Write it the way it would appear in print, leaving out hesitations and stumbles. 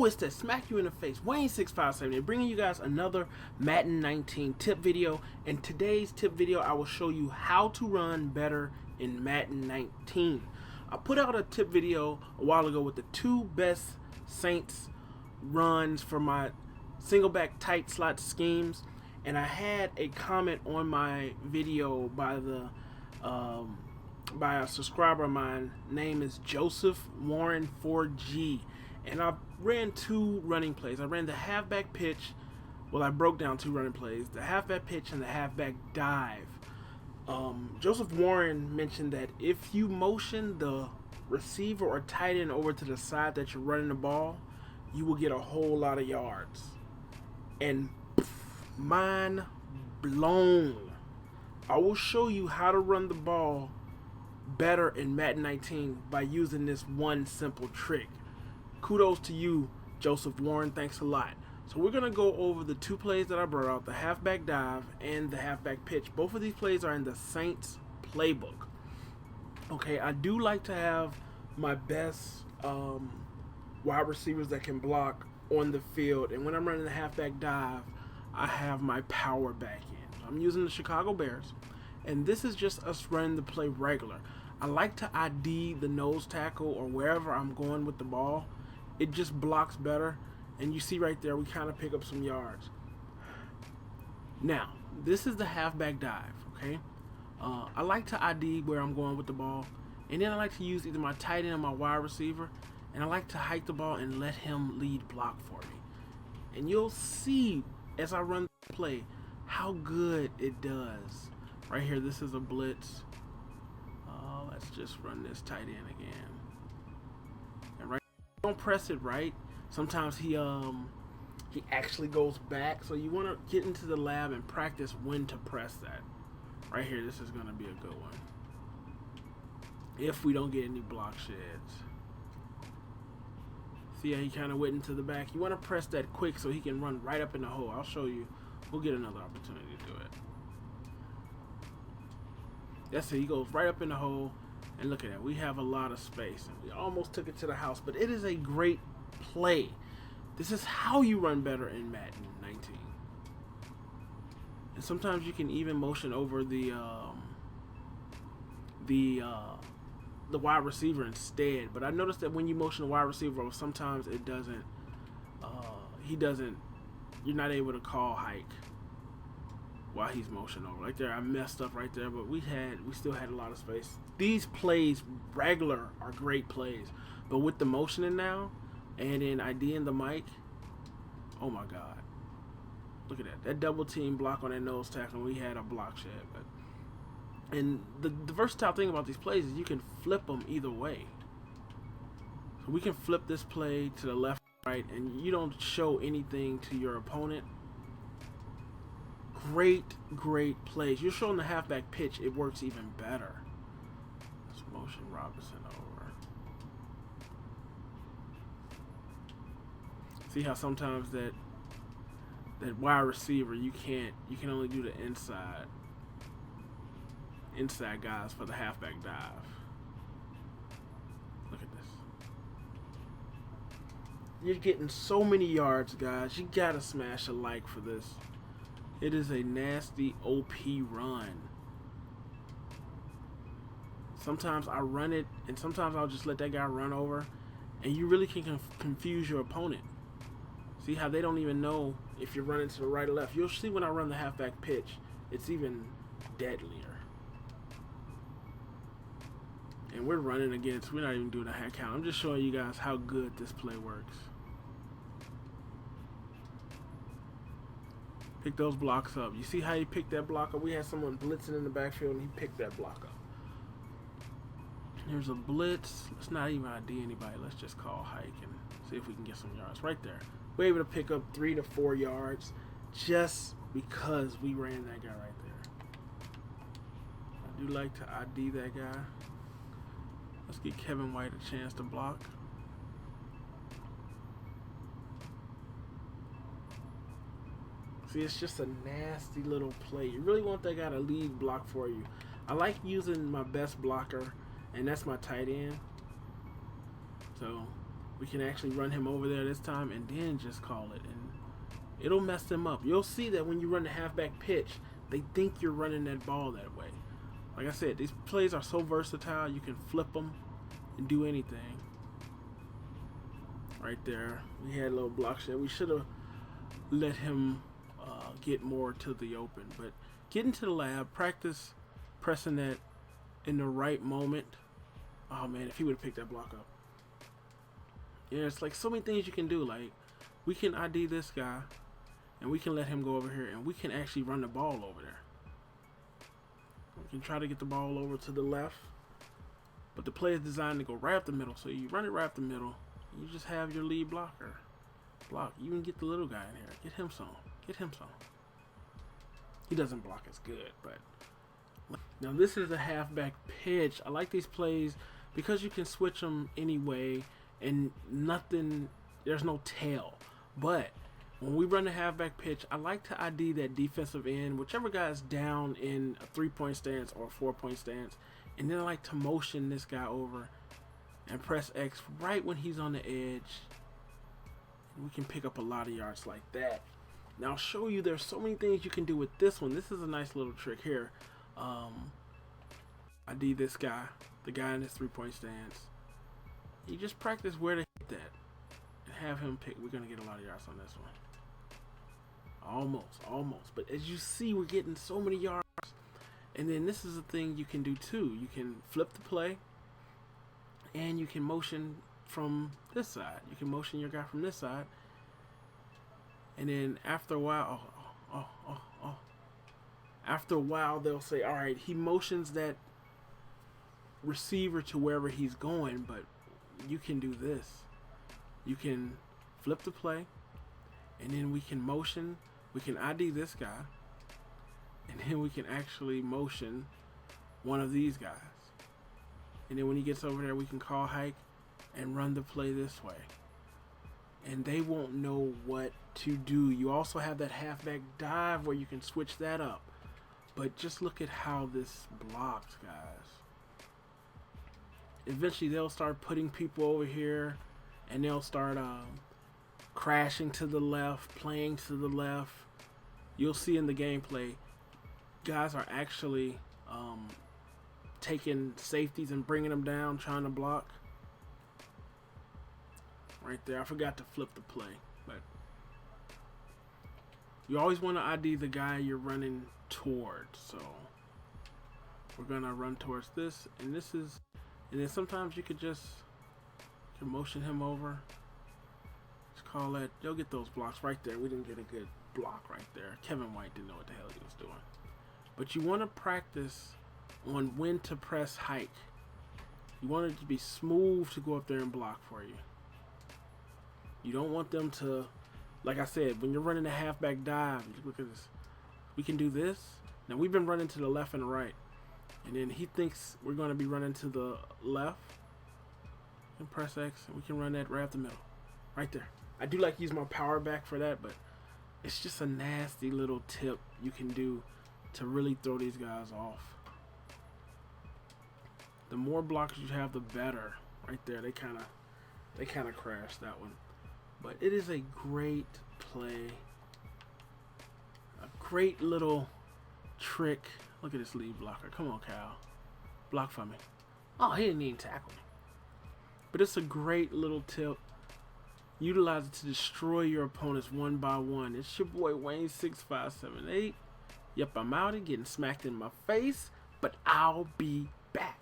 Yo, it's that smack you in the face, Wayne657, bringing you guys another Madden 19 tip video. In today's tip video, I will show you how to run better in Madden 19. I put out a tip video a while ago with the 2 best Saints runs for my single back tight slot schemes, and I had a comment on my video by a subscriber of mine. Name is Joseph Warren 4G, and I ran 2 running plays. I ran the halfback pitch. Well, I broke down 2 running plays: the halfback pitch and the halfback dive. Joseph Warren mentioned that if you motion the receiver or tight end over to the side that you're running the ball, you will get a whole lot of yards. And mind blown. I will show you how to run the ball better in Madden 19 by using this one simple trick. Kudos to you, Joseph Warren. Thanks a lot. So we're going to go over the 2 plays that I brought out, the halfback dive and the halfback pitch. Both of these plays are in the Saints playbook. Okay, I do like to have my best wide receivers that can block on the field. And when I'm running the halfback dive, I have my power back in. I'm using the Chicago Bears. And this is just us running the play regular. I like to ID the nose tackle or wherever I'm going with the ball. It just blocks better. And you see right there, we kind of pick up some yards. Now, this is the halfback dive, okay? I like to ID where I'm going with the ball. And then I like to use either my tight end or my wide receiver. And I like to hike the ball and let him lead block for me. And you'll see as I run the play how good it does. Right here, this is a blitz. Let's just run this tight end again. And right, don't press it right. Sometimes he actually goes back, so you want to get into the lab and practice when to press that. Right here, this is going to be a good one. If we don't get any block sheds. See how he kind of went into the back? You want to press that quick so he can run right up in the hole. I'll show you. We'll get another opportunity to do it. That's it. He goes right up in the hole. And look at that. We have a lot of space. And we almost took it to the house. But it is a great play. This is how you run better in Madden 19. And sometimes you can even motion over the wide receiver instead. But I noticed that when you motion the wide receiver over, sometimes it doesn't. You're not able to call hike while he's motioning over. Like there, I messed up right there, but we still had a lot of space. These plays regular are great plays, but with the motioning now and then IDing the mic, oh my god, look at that double team block on that nose tackle. We had a block shed, and the versatile thing about these plays is you can flip them either way. So we can flip this play to the left, right, and you don't show anything to your opponent. Great plays. You're showing the halfback pitch, it works even better. Let's motion Robinson over. See how sometimes that wide receiver you can only do the inside guys for the halfback dive. Look at this. You're getting so many yards, guys. You gotta smash a like for this. It is a nasty OP run. Sometimes I run it, and sometimes I'll just let that guy run over, and you really can confuse your opponent. See how they don't even know if you're running to the right or left. You'll see when I run the halfback pitch, it's even deadlier. And we're running against, we're not even doing a hack count. I'm just showing you guys how good this play works. Pick those blocks up. You see how he picked that block up? We had someone blitzing in the backfield, and he picked that block up. Here's a blitz. Let's not even ID anybody. Let's just call hike and see if we can get some yards. Right there. We're able to pick up 3 to 4 yards just because we ran that guy right there. I do like to ID that guy. Let's give Kevin White a chance to block. See, it's just a nasty little play. You really want that guy to lead block for you. I like using my best blocker, and that's my tight end. So We can actually run him over there this time and then just call it, and it'll mess them up. You'll see that when you run the halfback pitch, they think you're running that ball that way. Like I said, these plays are so versatile. You can flip them and do anything. Right there, we had a little block shot. We should have let him get more to the open, but get into the lab, practice pressing that in the right moment. Oh man, if he would have picked that block up. Yeah, it's like so many things you can do. Like, we can ID this guy, and we can let him go over here, and we can actually run the ball over there. We can try to get the ball over to the left, but the play is designed to go right up the middle. So you run it right up the middle. You just have your lead blocker block. You can get the little guy in here. Get him some. Get him some. He doesn't block as good, but now this is a halfback pitch. I like these plays because you can switch them anyway, and nothing. There's no tail. But when we run the halfback pitch, I like to ID that defensive end, whichever guy's down in a 3-point stance or a 4-point stance, and then I like to motion this guy over and press X right when he's on the edge. And we can pick up a lot of yards like that. Now I'll show you there's so many things you can do with this one. This is a nice little trick here. ID this guy, the guy in his 3-point stance. You just practice where to hit that and have him pick. We're going to get a lot of yards on this one. Almost. But as you see, we're getting so many yards. And then this is a thing you can do too. You can flip the play, and you can motion from this side. You can motion your guy from this side. And then after a while, after a while, they'll say, all right, he motions that receiver to wherever he's going, but you can do this. You can flip the play, and then we can motion. We can ID this guy, and then we can actually motion one of these guys. And then when he gets over there, we can call hike and run the play this way. And they won't know what to do. You also have that halfback dive where you can switch that up. But just look at how this blocks, guys. Eventually they'll start putting people over here, and they'll start crashing to the left, playing to the left. You'll see in the gameplay, guys are actually taking safeties and bringing them down, trying to block. Right there, I forgot to flip the play, but you always want to ID the guy you're running towards. So we're gonna run towards this, and this is, and then sometimes you could just motion him over. Just call that. You'll get those blocks right there. We didn't get a good block right there. Kevin White didn't know what the hell he was doing. But you want to practice on when to press hike. You want it to be smooth to go up there and block for you. You don't want them to, like I said, when you're running a halfback dive, look at this. We can do this. Now we've been running to the left and the right. And then he thinks we're going to be running to the left. And press X, and we can run that right up the middle. Right there. I do like to use my power back for that, but it's just a nasty little tip you can do to really throw these guys off. The more blockers you have, the better. Right there, they kind of crashed that one. But it is a great play. A great little trick. Look at this lead blocker. Come on, Cal. Block for me. Oh, he didn't even tackle me. But it's a great little tip. Utilize it to destroy your opponents one by one. It's your boy Wayne 6578. Yep, I'm out and getting smacked in my face, but I'll be back.